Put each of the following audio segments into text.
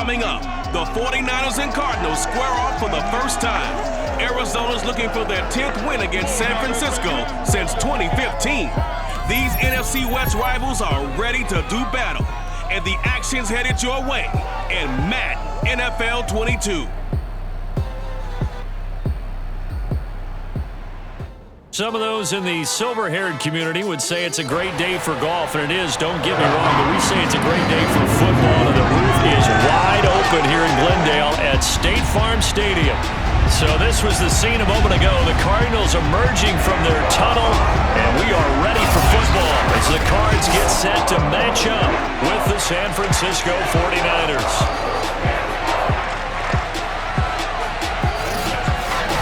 Coming up, the 49ers and Cardinals square off for the first time. Arizona's looking for their 10th win against San Francisco since 2015. These NFC West rivals are ready to do battle, and the action's headed your way in Madden NFL 22. Some of those in the silver-haired community would say it's a great day for golf, and it is, don't get me wrong, but we say it's a great day for football, and the roof is wide open here in Glendale at State Farm Stadium. So this was the scene a moment ago, the Cardinals emerging from their tunnel, and we are ready for football as the Cards get set to match up with the San Francisco 49ers.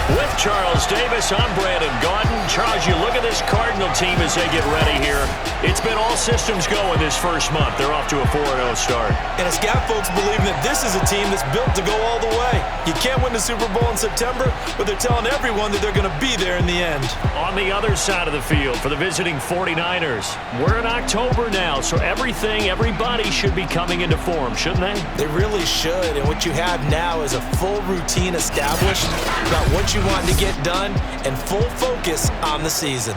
With Charles Davis, I'm Brandon Gaudin. Charles, you look at this Cardinal team as they get ready here. It's been all systems going this first month. They're off to a 4-0 start. And it's got folks believing that this is a team that's built to go all the way. You can't win the Super Bowl in September, but they're telling everyone that they're going to be there in the end. On the other side of the field for the visiting 49ers, we're in October now, so everybody should be coming into form, shouldn't they? They really should, and what you have now is a full routine established about what you want to get done and full focus on the season.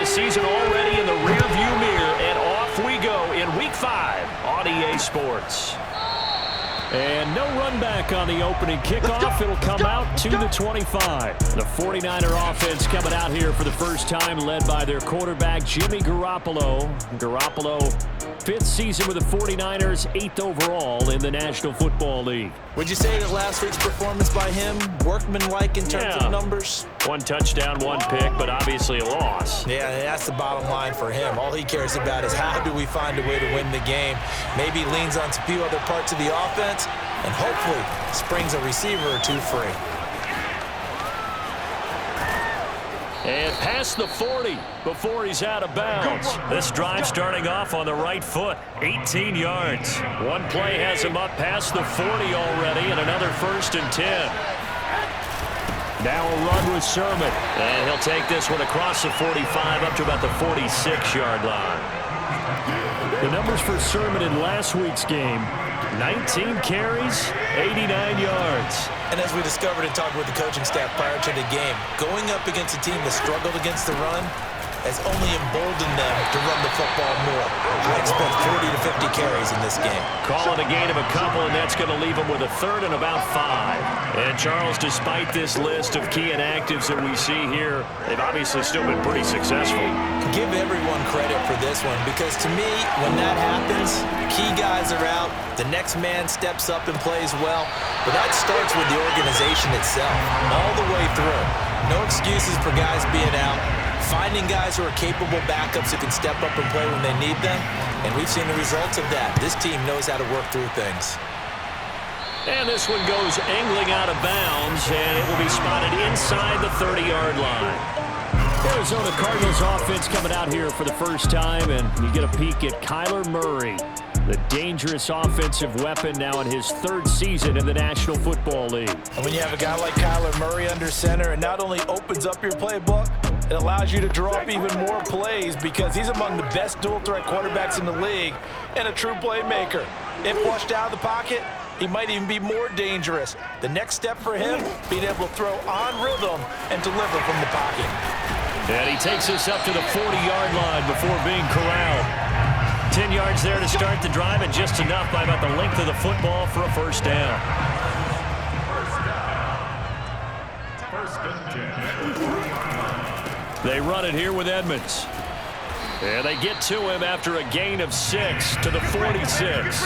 Season already in the rearview mirror, and off we go in Week 5 on EA Sports. And no run back on the opening kickoff. It'll come out to the 25. The 49er offense coming out here for the first time, led by their quarterback, Jimmy Garoppolo. Garoppolo, 5th season with the 49ers, 8th overall in the National Football League. Would you say that last week's performance by him, workmanlike in terms of numbers? 1 touchdown, 1 pick, but obviously a loss. Yeah, that's the bottom line for him. All he cares about is how do we find a way to win the game. Maybe leans on a few other parts of the offense and hopefully springs a receiver or two free. And past the 40 before he's out of bounds. This drive starting off on the right foot, 18 yards. One play has him up past the 40 already, and another 1st and 10. Now a run with Sermon, and he'll take this one across the 45 up to about the 46-yard line. The numbers for Sermon in last week's game, 19 carries, 89 yards. And as we discovered in talking with the coaching staff prior to the game, going up against a team that struggled against the run has only emboldened them to run the football more. I expect 40 to 50 carries in this game. Call it a gain of a couple, and that's going to leave them with a 3rd and about 5. And Charles, despite this list of key inactives that we see here, they've obviously still been pretty successful. Give everyone credit for this one, because to me, when that happens, key guys are out, the next man steps up and plays well, but that starts with the organization itself, all the way through. No excuses for guys being out. Finding guys who are capable backups who can step up and play when they need them, and we've seen the results of that. This team knows how to work through things. And this one goes angling out of bounds, and it will be spotted inside the 30-yard line. Arizona Cardinals offense coming out here for the first time, and you get a peek at Kyler Murray, the dangerous offensive weapon now in his 3rd season in the National Football League. And when you have a guy like Kyler Murray under center, it not only opens up your playbook, it allows you to draw up even more plays because he's among the best dual-threat quarterbacks in the league and a true playmaker. If flushed out of the pocket, he might even be more dangerous. The next step for him, being able to throw on rhythm and deliver from the pocket. And he takes us up to the 40-yard line before being corralled. 10 yards there to start the drive, and just enough by about the length of the football for a 1st down. They run it here with Edmonds. And they get to him after a gain of 6 to the 46.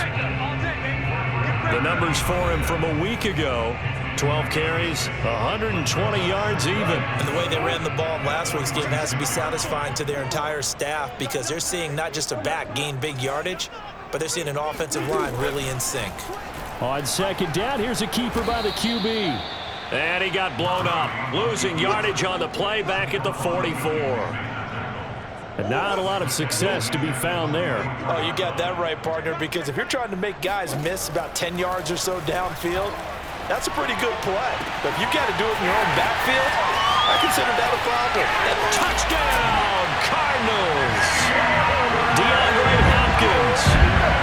The numbers for him from a week ago, 12 carries, 120 yards even. And the way they ran the ball in last week's game has to be satisfying to their entire staff because they're seeing not just a back gain big yardage, but they're seeing an offensive line really in sync. On 2nd down, here's a keeper by the QB. And he got blown up, losing yardage on the play back at the 44. And not a lot of success to be found there. Oh, you got that right, partner, because if you're trying to make guys miss about 10 yards or so downfield, that's a pretty good play. But if you've got to do it in your own backfield, I consider that a problem. And touchdown, Cardinals! DeAndre Hopkins,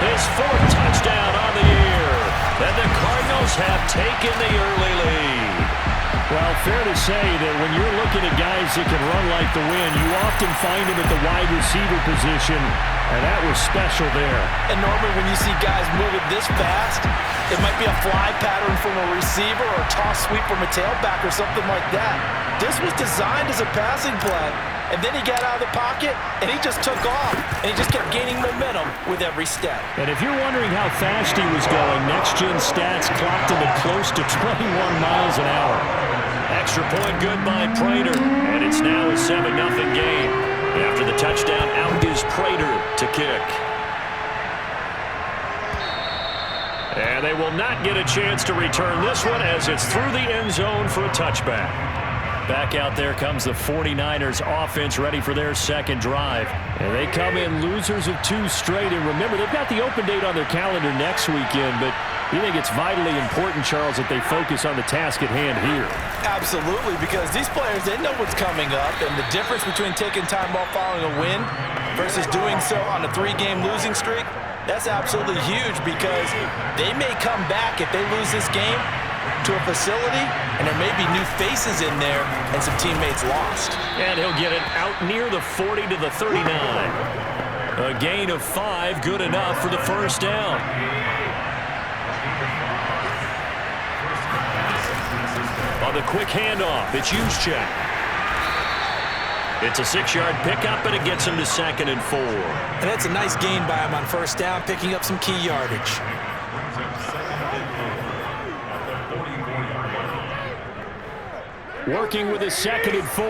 his 4th touchdown on the year. And the Cardinals have taken the early lead. Well, fair to say that when you're looking at guys that can run like the wind, you often find them at the wide receiver position, and that was special there. And normally when you see guys moving this fast, it might be a fly pattern from a receiver or a toss sweep from a tailback or something like that. This was designed as a passing play, and then he got out of the pocket, and he just took off, and he just kept gaining momentum with every step. And if you're wondering how fast he was going, next-gen stats clocked him at close to 21 miles an hour. Extra point good by Prater, and it's now a 7-0 game. After the touchdown, out is Prater to kick. And they will not get a chance to return this one as it's through the end zone for a touchback. Back out there comes the 49ers offense ready for their second drive. And they come in losers of 2 straight. And remember, they've got the open date on their calendar next weekend, but you think it's vitally important, Charles, that they focus on the task at hand here? Absolutely, because these players, they know what's coming up, and the difference between taking time off following a win versus doing so on a 3-game losing streak, that's absolutely huge because they may come back if they lose this game to a facility, and there may be new faces in there and some teammates lost. And he'll get it out near the 40 to the 39. A gain of 5, good enough for the first down. On the quick handoff, it's Juszczyk. It's a 6-yard pickup, and it gets him to 2nd and 4. And that's a nice gain by him on first down, picking up some key yardage. Working with a 2nd and 4.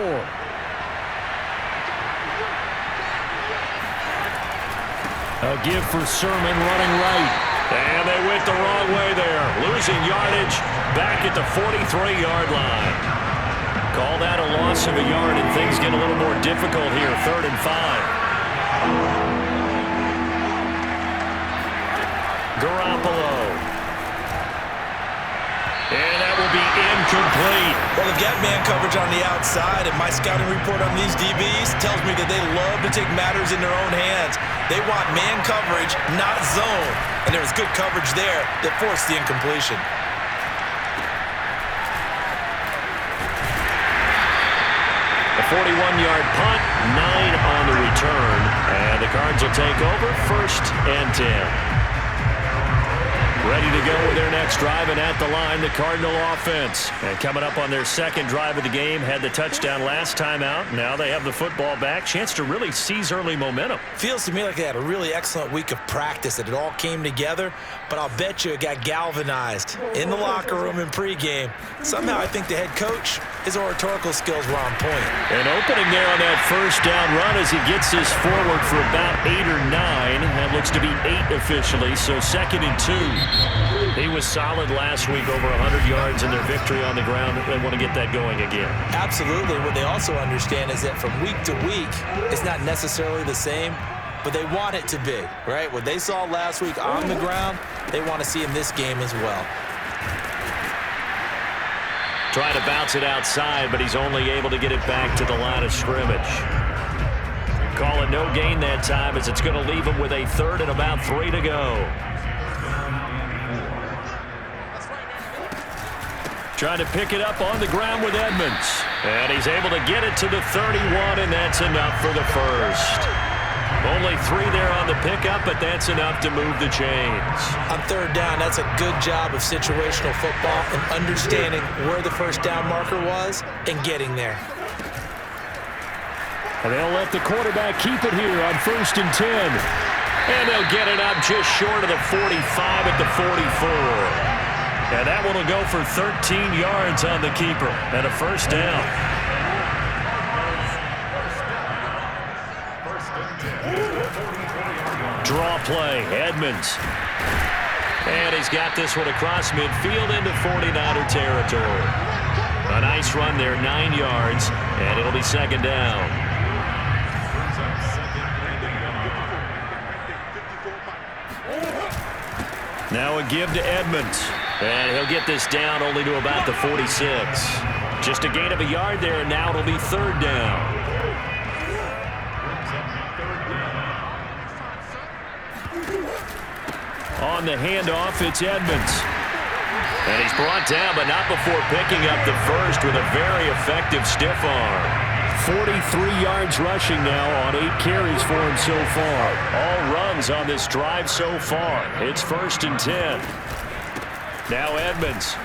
A give for Sermon running right. And they went the wrong way there, losing yardage back at the 43-yard line. Call that a loss of a yard, and things get a little more difficult here, 3rd and 5. Garoppolo. And that will be incomplete. Well, they've got man coverage on the outside, and my scouting report on these DBs tells me that they love to take matters in their own hands. They want man coverage, not zone. And there was good coverage there that forced the incompletion. A 41-yard punt, 9 on the return. And the Cards will take over, 1st and 10. Ready to go with their next drive, and at the line, the Cardinal offense. And coming up on their second drive of the game, had the touchdown last time out. Now they have the football back. Chance to really seize early momentum. Feels to me like they had a really excellent week of practice, that it all came together, but I'll bet you it got galvanized in the locker room in pregame. Somehow I think the head coach, his oratorical skills were on point. An opening there on that first down run as he gets this forward for about 8 or 9. That looks to be 8 officially, so 2nd and 2. He was solid last week, over 100 yards in their victory on the ground. They want to get that going again. Absolutely. What they also understand is that from week to week, it's not necessarily the same, but they want it to be, right? What they saw last week on the ground, they want to see in this game as well. Trying to bounce it outside, but he's only able to get it back to the line of scrimmage. Call it no gain that time, as it's going to leave him with a 3rd and about 3 to go. Trying to pick it up on the ground with Edmonds. And he's able to get it to the 31, and that's enough for the first. Only 3 there on the pickup, but that's enough to move the chains. On 3rd down, that's a good job of situational football and understanding where the first down marker was and getting there. And they'll let the quarterback keep it here on 1st and 10. And they'll get it up just short of the 45 at the 44. And that one will go for 13 yards on the keeper and a first down. Draw play, Edmonds. And he's got this one across midfield into 49er territory. A nice run there, 9 yards, and it'll be second down. Now a give to Edmonds. And he'll get this down only to about the 46. Just a gain of a yard there, and now it'll be third down. On the handoff, it's Edmonds. And he's brought down, but not before picking up the first with a very effective stiff arm. 43 yards rushing now on 8 carries for him so far. All runs on this drive so far. It's 1st and 10. Now Edmonds.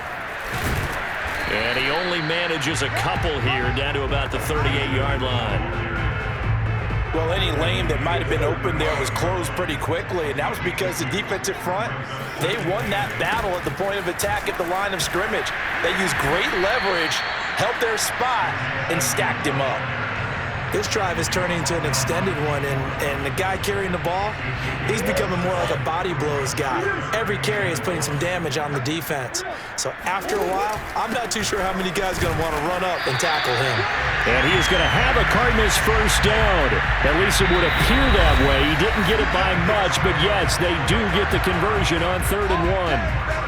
And he only manages a couple here down to about the 38-yard line. Well, any lane that might have been open there was closed pretty quickly, and that was because the defensive front, they won that battle at the point of attack at the line of scrimmage. They used great leverage, held their spot, and stacked him up. This drive is turning into an extended one, and the guy carrying the ball, he's becoming more like a body blows guy. Every carry is putting some damage on the defense. So after a while, I'm not too sure how many guys are going to want to run up and tackle him. And he is going to have a Cardinals first down. At least it would appear that way. He didn't get it by much, but yes, they do get the conversion on 3rd and 1.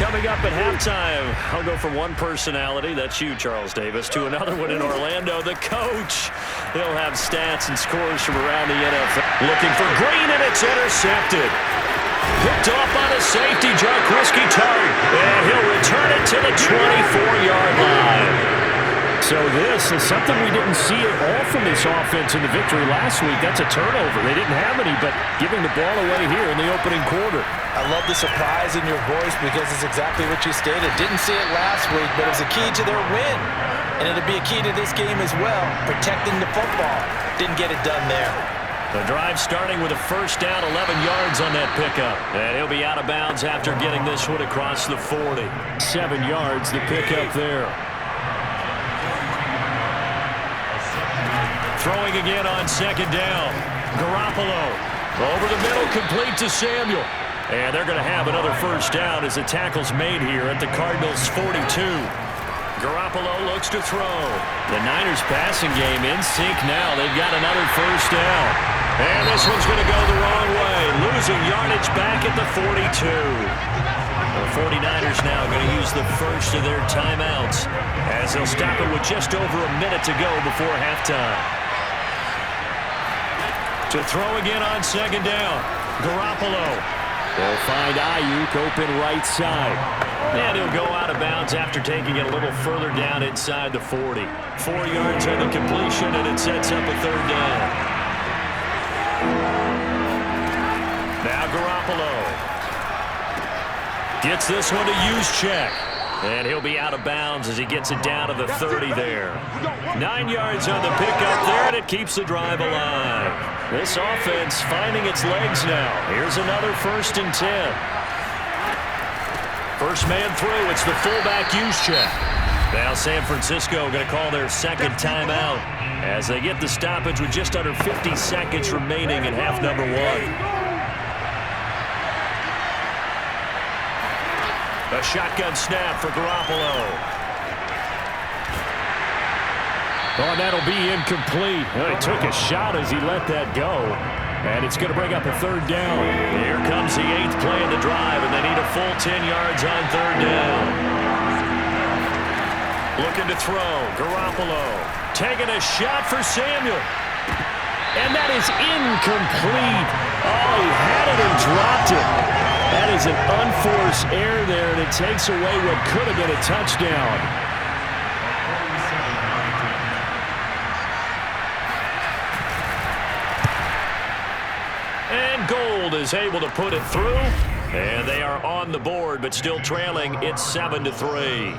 Coming up at halftime, I'll go from one personality, that's you, Charles Davis, to another one in Orlando, the coach. He'll have stats and scores from around the NFL. Looking for Green, and it's intercepted. Picked off on a safety, Jarquiski Tart, and he'll return it to the 24-yard line. So this is something we didn't see at all from this offense in the victory last week. That's a turnover. They didn't have any, but giving the ball away here in the opening quarter. I love the surprise in your voice because it's exactly what you stated. Didn't see it last week, but it was a key to their win. And it'll be a key to this game as well, protecting the football. Didn't get it done there. The drive starting with a first down, 11 yards on that pickup. And he'll be out of bounds after getting this one across the 40. 7 yards, the pickup there. Throwing again on second down. Garoppolo over the middle, complete to Samuel. And they're going to have another first down as the tackle's made here at the Cardinals' 42. Garoppolo looks to throw. The Niners passing game in sync now. They've got another first down. And this one's going to go the wrong way. Losing yardage back at the 42. The 49ers now going to use the first of their timeouts as they'll stop it with just over a minute to go before halftime. To throw again on second down. Garoppolo. They'll find Ayuk open right side. And he'll go out of bounds after taking it a little further down inside the 40. 4 yards on the completion, and it sets up a third down. Now Garoppolo gets this one to Juszczyk. And he'll be out of bounds as he gets it down to the 30 there. 9 yards on the pickup there, and it keeps the drive alive. This offense finding its legs now. Here's another 1st and 10. First man through, it's the fullback Juszczyk. Now San Francisco going to call their second timeout as they get the stoppage with just under 50 seconds remaining in half number 1. A shotgun snap for Garoppolo. Oh, that'll be incomplete. Well, he took a shot as he let that go. And it's going to bring up a third down. Here comes the 8th play of the drive, and they need a full 10 yards on third down. Looking to throw. Garoppolo taking a shot for Samuel. And that is incomplete. Oh, he had it and dropped it. That is an unforced error there, and it takes away what could have been a touchdown. And Gold is able to put it through, and they are on the board, but still trailing. It's 7-3.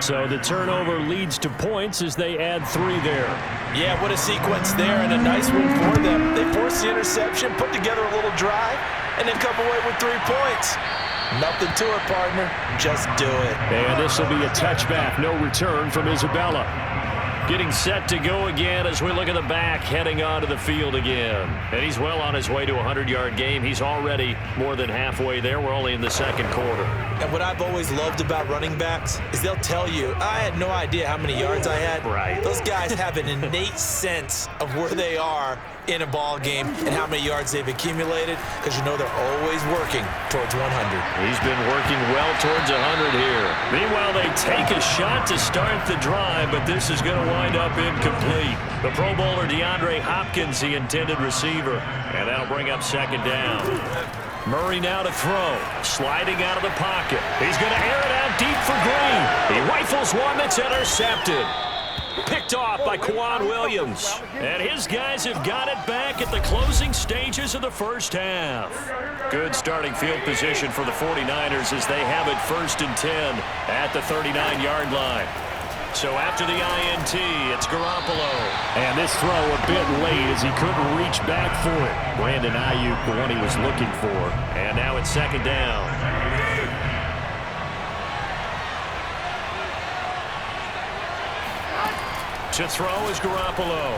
So the turnover leads to points as they add 3 there. Yeah, what a sequence there, and a nice one for them. They forced the interception, put together a little drive, and then come away with 3 points. Nothing to it, partner. Just do it. And this will be a touchback. No return from Isabella. Getting set to go again as we look at the back heading onto the field again. And he's well on his way to a 100-yard game. He's already more than halfway there. We're only in the second quarter. And what I've always loved about running backs is they'll tell you, I had no idea how many yards I had. Right. Those guys have an innate sense of where they are in a ball game and how many yards they've accumulated, because you know they're always working towards 100. He's been working well towards 100 here. Meanwhile, they take a shot to start the drive, but this is going to wind up incomplete. The Pro Bowler DeAndre Hopkins, the intended receiver, and that'll bring up second down. Murray now to throw, sliding out of the pocket. He's going to air it out deep for Green. He rifles one that's intercepted. Picked off by Quan Williams. And his guys have got it back at the closing stages of the first half. Good starting field position for the 49ers as they have it 1st and 10 at the 39-yard line. So after the INT, it's Garoppolo. And this throw a bit late as he couldn't reach back for it. Brandon Ayuk, the one he was looking for. And now it's second down. To throw is Garoppolo.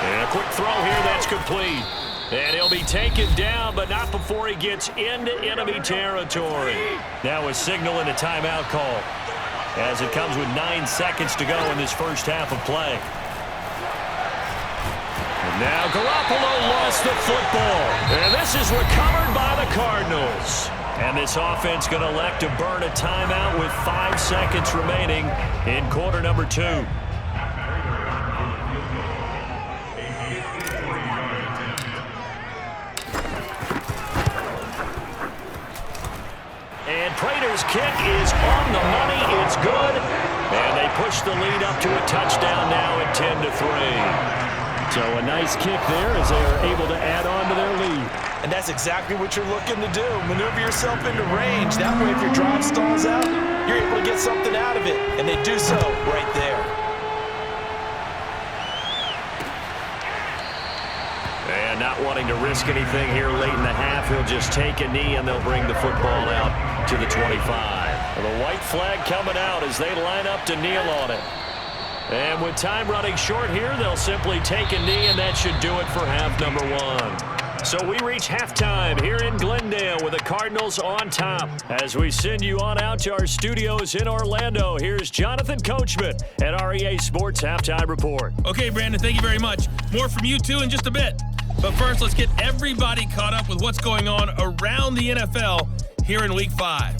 And a quick throw here, that's complete. And he'll be taken down, but not before he gets into enemy territory. Now a signal and a timeout call, as it comes with 9 seconds to go in this first half of play. And now Garoppolo lost the football. And this is recovered by the Cardinals. And this offense going to elect to burn a timeout with 5 seconds remaining in quarter number 2. And Prater's kick is on the money. It's good. And they push the lead up to a touchdown now at 10-3. So a nice kick there as they are able to add on to their lead. And that's exactly what you're looking to do. Maneuver yourself into range. That way, if your drive stalls out, you're able to get something out of it. And they do so right there. And not wanting to risk anything here late in the half, he'll just take a knee and they'll bring the football out to the 25. The white flag coming out as they line up to kneel on it. And with time running short here, they'll simply take a knee, and that should do it for half number 1. So we reach halftime here in Glendale with the Cardinals on top. As we send you on out to our studios in Orlando, here's Jonathan Coachman at REA Sports Halftime Report. Okay, Brandon, thank you very much. More from you two in just a bit. But first, let's get everybody caught up with what's going on around the NFL here in Week 5.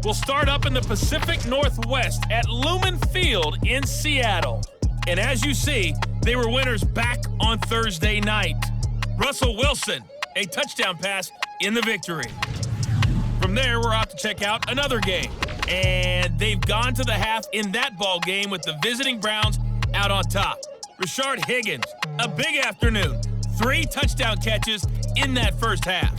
We'll start up in the Pacific Northwest at Lumen Field in Seattle. And as you see, they were winners back on Thursday night. Russell Wilson, a touchdown pass in the victory. From there, we're off to check out another game. And they've gone to the half in that ball game with the visiting Browns out on top. Rashard Higgins, a big afternoon. 3 touchdown catches in that first half.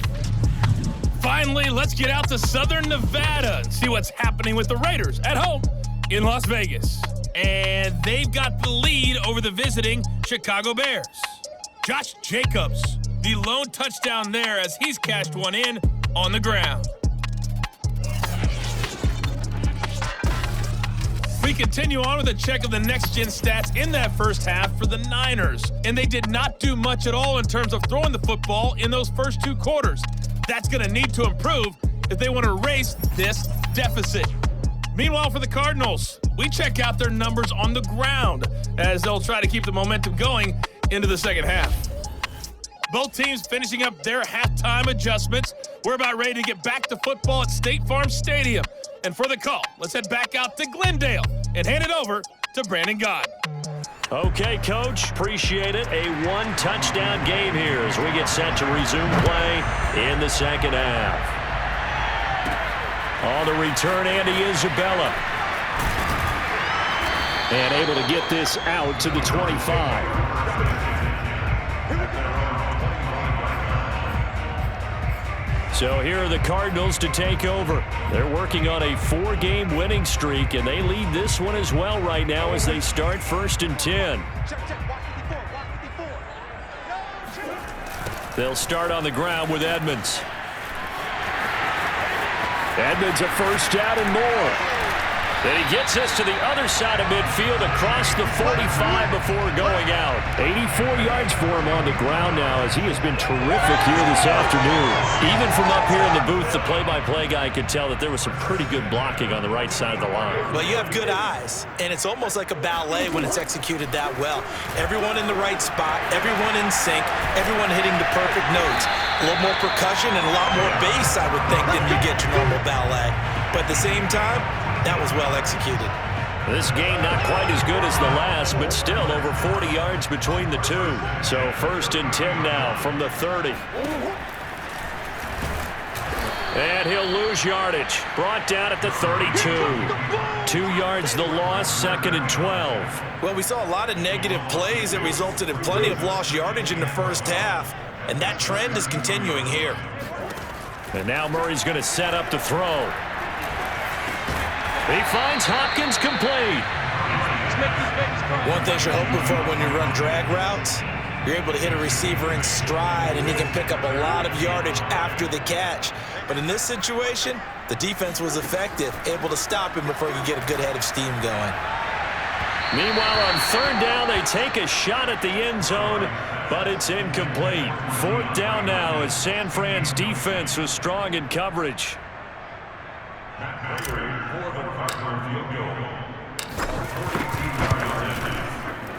Finally, let's get out to Southern Nevada and see what's happening with the Raiders at home in Las Vegas. And they've got the lead over the visiting Chicago Bears. Josh Jacobs, the lone touchdown there as he's cashed one in on the ground. We continue on with a check of the next-gen stats in that first half for the Niners. And they did not do much at all in terms of throwing the football in those first 2 quarters. That's going to need to improve if they want to erase this deficit. Meanwhile, for the Cardinals, we check out their numbers on the ground as they'll try to keep the momentum going into the second half. Both teams finishing up their halftime adjustments. We're about ready to get back to football at State Farm Stadium. And for the call, let's head back out to Glendale and hand it over to Brandon Gott. Okay, Coach, appreciate it. A 1-touchdown game here as we get set to resume play in the second half. On the return, Andy Isabella. And able to get this out to the 25. So here are the Cardinals to take over. They're working on a 4-game winning streak, and they lead this one as well right now as they start 1st and 10. They'll start on the ground with Edmonds. Edmonds a first down and more. And he gets us to the other side of midfield across the 45 before going out. 84 yards for him on the ground now, as he has been terrific here this afternoon. Even from up here in the booth, the play-by-play guy could tell that there was some pretty good blocking on the right side of the line. Well, you have good eyes, and it's almost like a ballet when it's executed that well. Everyone in the right spot, everyone in sync, everyone hitting the perfect notes. A little more percussion and a lot more bass, I would think, than you get your normal ballet. But at the same time, that was well executed. This game not quite as good as the last, but still over 40 yards between the two. So 1st and 10 now from the 30. And he'll lose yardage. Brought down at the 32. 2 yards the loss, 2nd and 12. Well, we saw a lot of negative plays that resulted in plenty of lost yardage in the first half, and that trend is continuing here. And now Murray's going to set up to throw. He finds Hopkins complete. One thing you're hoping for when you run drag routes, you're able to hit a receiver in stride, and he can pick up a lot of yardage after the catch. But in this situation, the defense was effective, able to stop him before he could get a good head of steam going. Meanwhile, on 3rd down, they take a shot at the end zone, but it's incomplete. 4th down now as San Fran's defense was strong in coverage.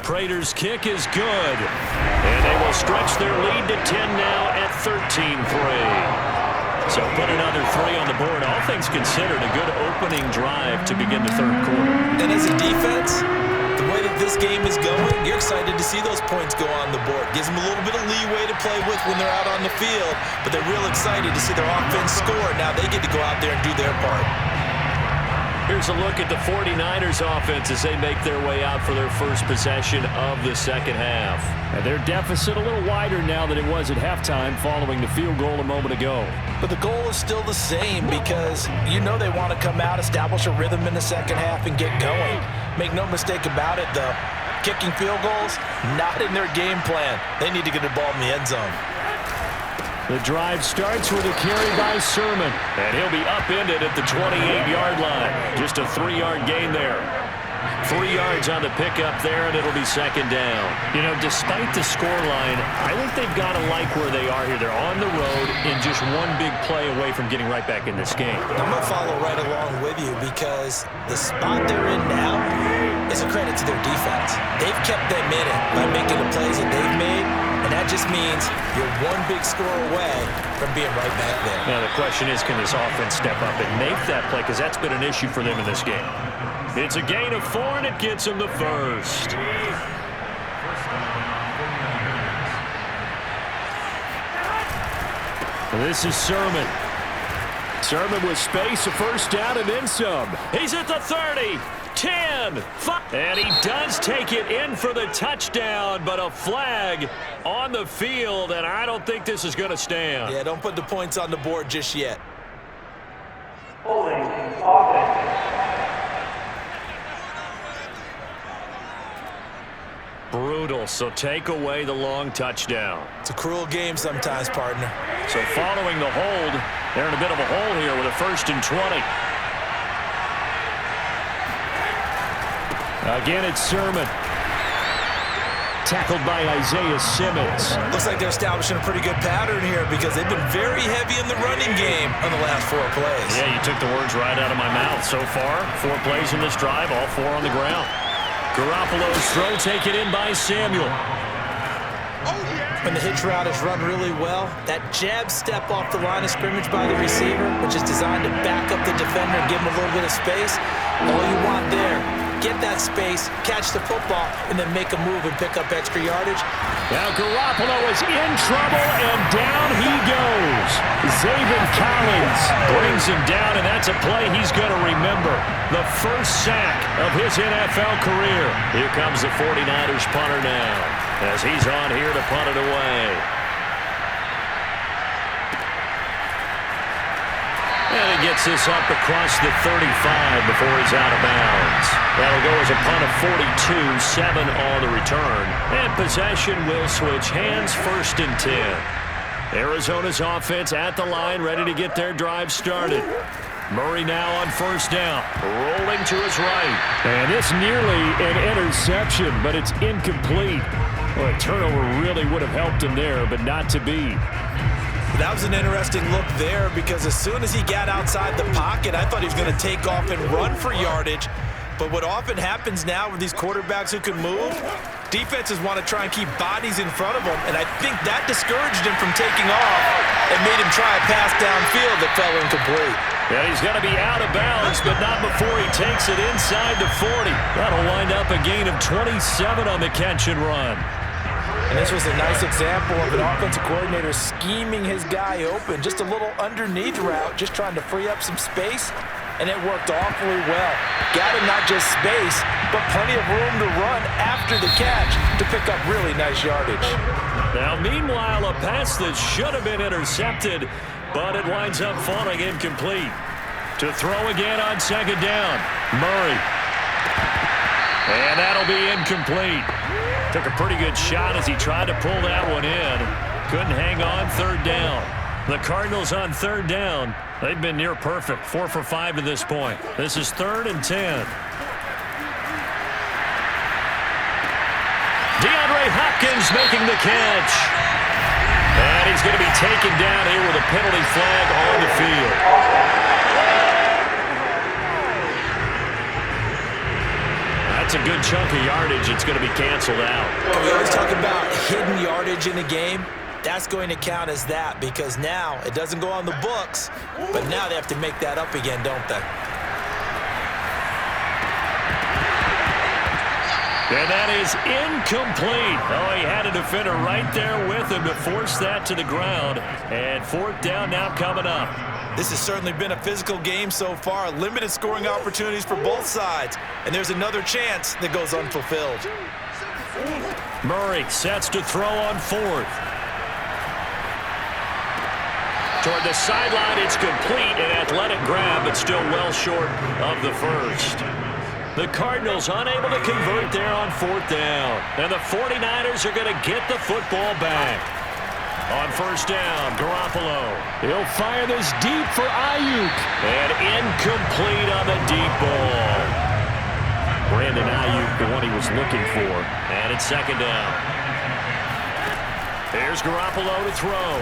Prater's kick is good, and they will stretch their lead to 10 now at 13-3. So put another 3 on the board. All things considered, a good opening drive to begin the 3rd quarter. And as a defense, the way that this game is going, you're excited to see those points go on the board. Gives them a little bit of leeway to play with when they're out on the field, but they're real excited to see their offense score. Now they get to go out there and do their part. Here's a look at the 49ers offense as they make their way out for their first possession of the 2nd half. And their deficit a little wider now than it was at halftime following the field goal a moment ago. But the goal is still the same because you know they want to come out, establish a rhythm in the 2nd half, and get going. Make no mistake about it, though. Kicking field goals, not in their game plan. They need to get the ball in the end zone. The drive starts with a carry by Sermon. And he'll be upended at the 28-yard line. Just a 3-yard gain there. 3 yards on the pickup there, and it'll be 2nd down. You know, despite the scoreline, I think they've got to like where they are here. They're on the road and just one big play away from getting right back in this game. I'm going to follow right along with you because the spot they're in now is a credit to their defense. They've kept them in it by making the plays that they've made, and that just means you're one big score away from being right back there. Now, the question is, can this offense step up and make that play? Because that's been an issue for them in this game. It's a gain of 4, and it gets them the 1st. This is Sermon. Sermon with space, a 1st down, and then some. He's at the 30, 10, 5. And he does take it in for the touchdown, but a flag on the field, and I don't think this is going to stand. Yeah, don't put the points on the board just yet. Holding offense. Brutal, so take away the long touchdown. It's a cruel game sometimes, partner. So following the hold, they're in a bit of a hole here with a 1st and 20. Again, it's Sermon. Tackled by Isaiah Simmons. Looks like they're establishing a pretty good pattern here because they've been very heavy in the running game on the last 4 plays. Yeah, you took the words right out of my mouth. So far, 4 plays in this drive, all 4 on the ground. Garoppolo's throw taken in by Samuel. When the hitch route is run really well, that jab step off the line of scrimmage by the receiver, which is designed to back up the defender and give him a little bit of space, all you want there, get that space, catch the football, and then make a move and pick up extra yardage. Now Garoppolo is in trouble, and down he goes. Zaven Collins Brings him down, and that's a play he's going to remember. The first sack of his NFL career. Here comes the 49ers punter now, as he's on here to punt it away. And he gets this up across the 35 before he's out of bounds. That'll go as a punt of 42, 7 on the return. And possession will switch hands, 1st and 10. Arizona's offense at the line, ready to get their drive started. Murray now on first down, rolling to his right. And it's nearly an interception, but it's incomplete. Well, a turnover really would have helped him there, but not to be. That was an interesting look there because as soon as he got outside the pocket, I thought he was going to take off and run for yardage. But what often happens now with these quarterbacks who can move, defenses want to try and keep bodies in front of them, and I think that discouraged him from taking off and made him try a pass downfield that fell incomplete. Yeah, he's going to be out of bounds, but not before he takes it inside the 40. That'll wind up a gain of 27 on the catch and run. And this was a nice example of an offensive coordinator scheming his guy open. Just a little underneath route, just trying to free up some space, and it worked awfully well. Got him not just space, but plenty of room to run after the catch to pick up really nice yardage. Now, meanwhile, a pass that should have been intercepted, but it winds up falling incomplete. To throw again on second down, Murray. And that'll be incomplete. Took a pretty good shot as he tried to pull that one in. Couldn't hang on third down. The Cardinals on third down. They've been near perfect, 4 for 5 to this point. This is 3rd and 10. DeAndre Hopkins making the catch. And he's going to be taken down here with a penalty flag on the field. That's a good chunk of yardage. It's going to be canceled out. We always talk about hidden yardage in a game. That's going to count as that because now it doesn't go on the books, but now they have to make that up again, don't they? And that is incomplete. Oh, he had a defender right there with him to force that to the ground. And 4th down now coming up. This has certainly been a physical game so far. Limited scoring opportunities for both sides. And there's another chance that goes unfulfilled. Murray sets to throw on 4th. Toward the sideline, it's complete. An athletic grab, but still well short of the first. The Cardinals unable to convert there on 4th down. And the 49ers are going to get the football back. On first down, Garoppolo. He'll fire this deep for Ayuk. And incomplete on the deep ball. Brandon Ayuk, the one he was looking for. And it's 2nd down. Here's Garoppolo to throw.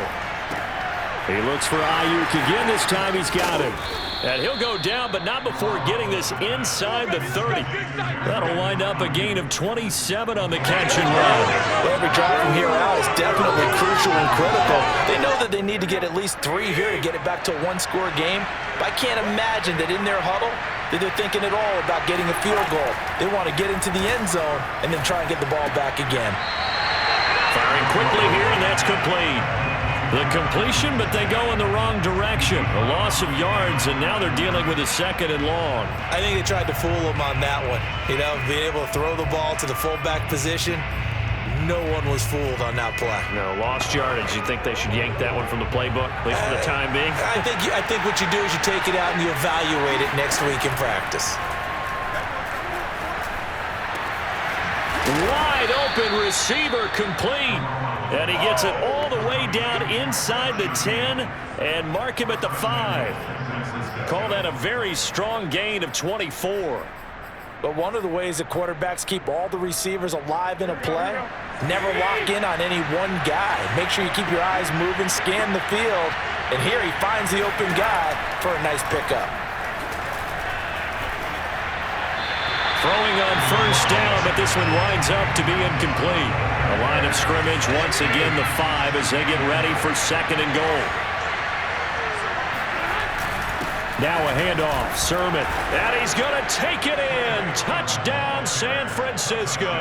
He looks for Ayuk again. This time he's got him. And he'll go down, but not before getting this inside the 30. That'll wind up a gain of 27 on the catch and run. Well, every drive from here out is definitely crucial and critical. They know that they need to get at least 3 here to get it back to a 1-score game. But I can't imagine that in their huddle that they're thinking at all about getting a field goal. They want to get into the end zone and then try and get the ball back again. Firing quickly here, and that's complete. The completion, but they go in the wrong direction. A loss of yards, and now they're dealing with a 2nd and long. I think they tried to fool him on that one. You know, being able to throw the ball to the fullback position. No one was fooled on that play. No, lost yardage. You think they should yank that one from the playbook, at least for the time being? I think what you do is you take it out and you evaluate it next week in practice. Wide open receiver complete. And he gets it all the way down inside the 10 and mark him at the 5. Call that a very strong gain of 24. But one of the ways that quarterbacks keep all the receivers alive in a play, never lock in on any one guy. Make sure you keep your eyes moving, scan the field, and here he finds the open guy for a nice pickup. Throwing on first down, but this one winds up to be incomplete. The line of scrimmage, once again, the 5 as they get ready for 2nd and goal. Now a handoff, Sermon. And he's going to take it in. Touchdown, San Francisco.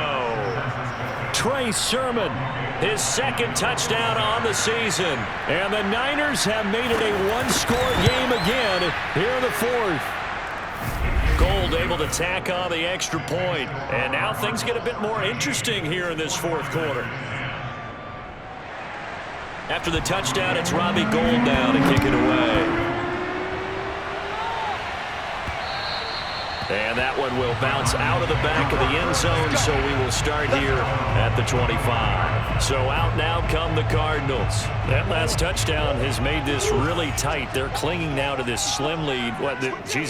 Trey Sermon, his 2nd touchdown on the season. And the Niners have made it a 1-score game again here in the 4th. Gold able to tack on the extra point. And now things get a bit more interesting here in this 4th quarter. After the touchdown, it's Robbie Gould now to kick it away. And that one will bounce out of the back of the end zone, so we will start here at the 25. So out now come the Cardinals. That last touchdown has made this really tight. They're clinging now to this slim lead.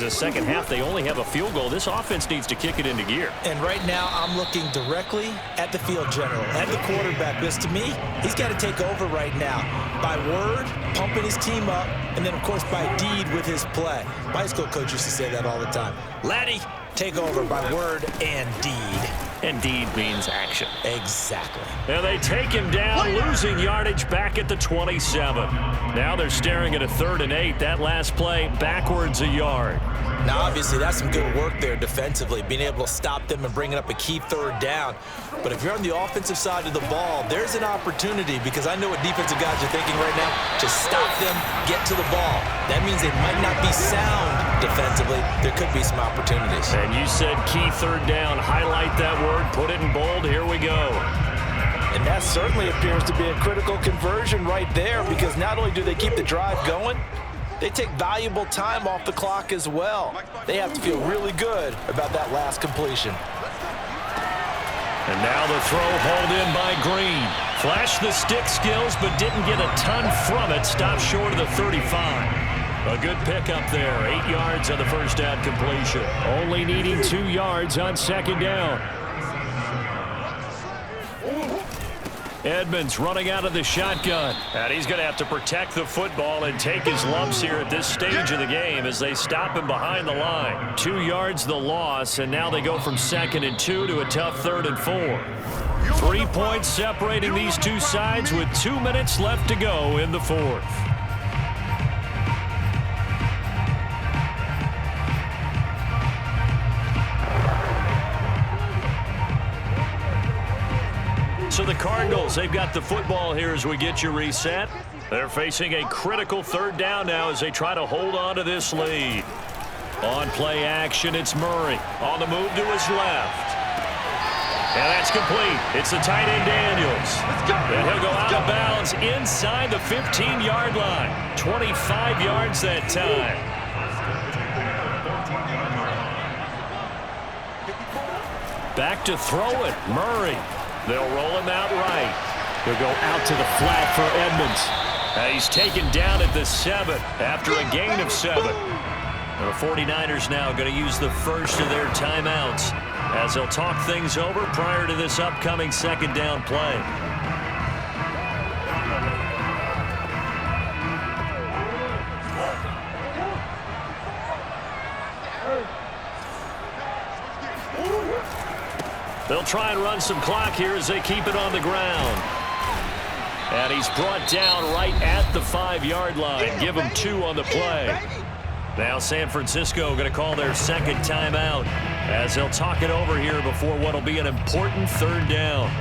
Second half, they only have a field goal. This offense needs to kick it into gear. And right now, I'm looking directly at the field general, at the quarterback, because to me, he's got to take over right now by word, pumping his team up, and then, of course, by deed with his play. My high school coach used to say that all the time. Laddie, take over by word and deed. And deed means action. Exactly. And they take him down, losing yardage back at the 27. Now they're staring at a 3rd and 8. That last play, backwards a yard. Now, obviously, that's some good work there defensively, being able to stop them and bringing up a key 3rd down. But if you're on the offensive side of the ball, there's an opportunity, because I know what defensive guys are thinking right now. Just stop them, get to the ball. That means they might not be sound defensively. There could be some opportunities. And you said key 3rd down. Highlight that word, put it in bold. Here we go. And that certainly appears to be a critical conversion right there, because not only do they keep the drive going, they take valuable time off the clock as well. They have to feel really good about that last completion. And now the throw hauled in by Green. Flashed the stick skills, but didn't get a ton from it. Stopped short of the 35. A good pickup there. 8 yards on the first down completion. Only needing 2 yards on 2nd down. Edmonds running out of the shotgun. And he's going to have to protect the football and take his lumps here at this stage of the game as they stop him behind the line. 2 yards the loss, and now they go from 2nd and 2 to a tough 3rd and 4. 3 points separating these two sides with 2 minutes left to go in the 4th. So the Cardinals, they've got the football here as we get you reset. They're facing a critical 3rd down now as they try to hold on to this lead. On play action, it's Murray. On the move to his left. And that's complete. It's the tight end Daniels. And he'll go out of bounds inside the 15-yard line. 25 yards that time. Back to throw it, Murray. They'll roll him out right. He'll go out to the flat for Edmonds. He's taken down at the 7 after a gain of 7. The 49ers now going to use the first of their timeouts as they'll talk things over prior to this upcoming 2nd down play. They'll try and run some clock here as they keep it on the ground. And he's brought down right at the 5-yard line. Give him 2 on the play. Now San Francisco going to call their 2nd timeout as they'll talk it over here before what will be an important 3rd down.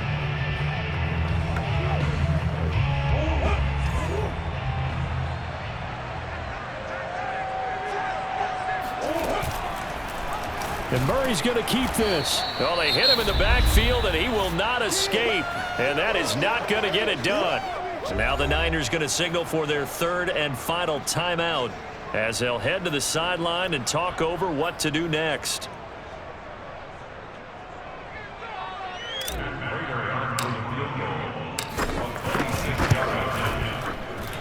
And Murray's going to keep this. Well, they hit him in the backfield, and he will not escape. And that is not going to get it done. So now the Niners going to signal for their 3rd and final timeout as they'll head to the sideline and talk over what to do next.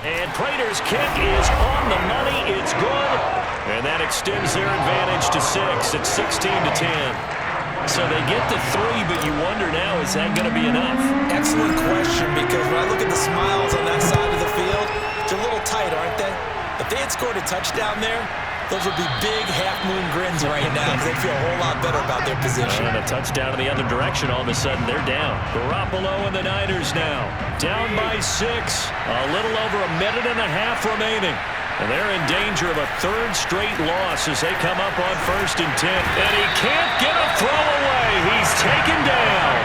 And Prater's kick is on the money. It's good. And that extends their advantage to 6. It's 16-10. So they get the 3, but you wonder now, is that going to be enough? Excellent question, because when I look at the smiles on that side of the field, they're a little tight, aren't they? If they had scored a touchdown there, those would be big half-moon grins right now because they feel a whole lot better about their position. And a touchdown in the other direction, all of a sudden they're down. Garoppolo and the Niners now. Down by 6. A little over a minute and a half remaining. And they're in danger of a 3rd straight loss as they come up on 1st and 10. And he can't get a throw away. He's taken down.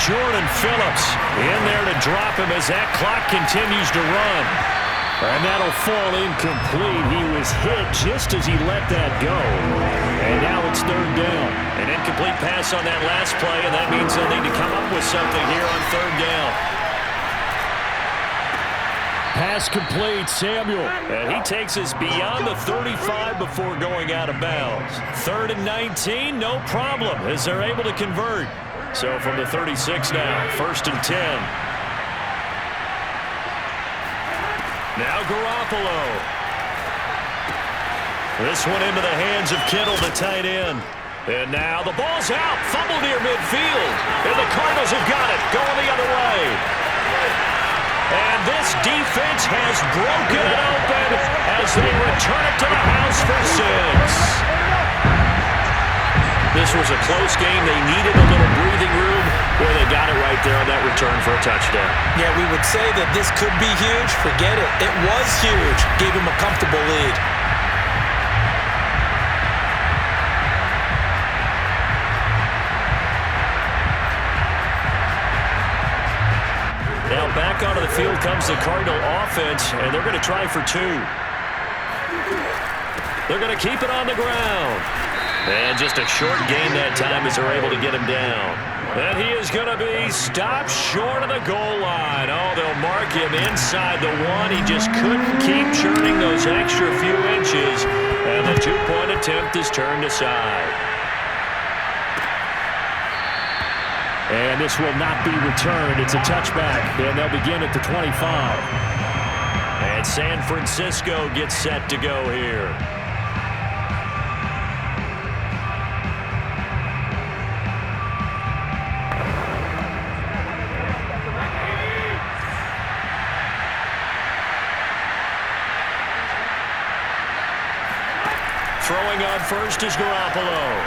Jordan Phillips in there to drop him as that clock continues to run. And that'll fall incomplete. He was hit just as he let that go. And now it's 3rd down. An incomplete pass on that last play, and that means they'll need to come up with something here on 3rd down. Pass pass complete. Samuel. And he takes us beyond the 35 before going out of bounds. 3rd and 19, no problem, as they're able to convert. So from the 36 now, 1st and 10. Now Garoppolo. This one into the hands of Kittle, the tight end. And now the ball's out. Fumble near midfield. And the Cardinals have got it. Going the other way. And this defense has broken it open as they return it to the house for 6. This was a close game. They needed a little breathing room. Well, they got it right there on that return for a touchdown. Yeah, we would say that this could be huge. Forget it. It was huge. Gave him a comfortable lead. Now back onto the field comes the Cardinal offense, and they're going to try for 2. They're going to keep it on the ground. And just a short gain that time as they're able to get him down. And he is going to be stopped short of the goal line. Oh, they'll mark him inside the 1. He just couldn't keep churning those extra few inches. And the 2-point attempt is turned aside. And this will not be returned. It's a touchback, and they'll begin at the 25. And San Francisco gets set to go here. Throwing on first is Garoppolo.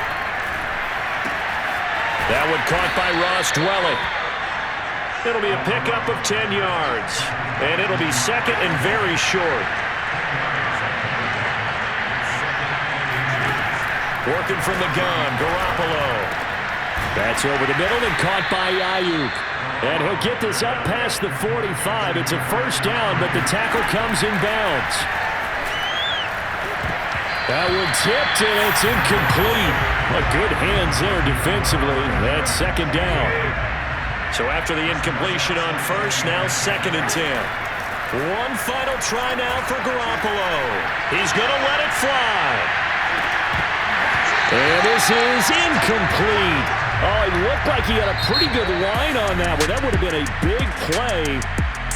That one caught by Ross Dwelling. It'll be a pickup of 10 yards. And it'll be 2nd and very short. Working from the gun, Garoppolo. That's over the middle and caught by Ayuk. And he'll get this up past the 45. It's a 1st down, but the tackle comes in bounds. That one tipped, and it's incomplete. Well, good hands there defensively. That's 2nd down. So after the incompletion on first, now 2nd and 10. One final try now for Garoppolo. He's going to let it fly. And this is incomplete. Oh, it looked like he had a pretty good line on that one. That would have been a big play,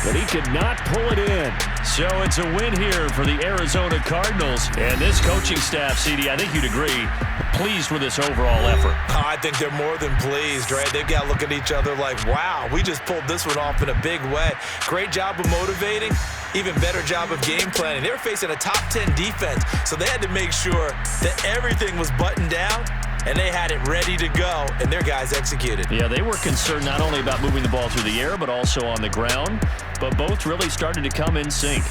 but he could not pull it in. So it's a win here for the Arizona Cardinals. And this coaching staff, CD, I think you'd agree, pleased with this overall effort. I think they're more than pleased, right? They've got to look at each other like, wow, we just pulled this one off in a big way. Great job of motivating. Even better job of game planning. They were facing a top 10 defense, so they had to make sure that everything was buttoned down, and they had it ready to go, and their guys executed. Yeah, they were concerned not only about moving the ball through the air, but also on the ground. But both really started to come in sync.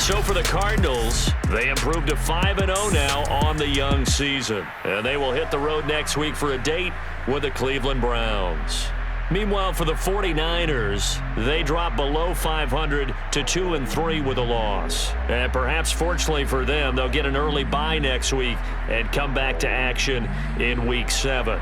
So for the Cardinals, they improved to 5-0 now on the young season. And they will hit the road next week for a date with the Cleveland Browns. Meanwhile, for the 49ers, they drop below 500 to 2-3 with a loss. And perhaps fortunately for them, they'll get an early bye next week and come back to action in Week 7.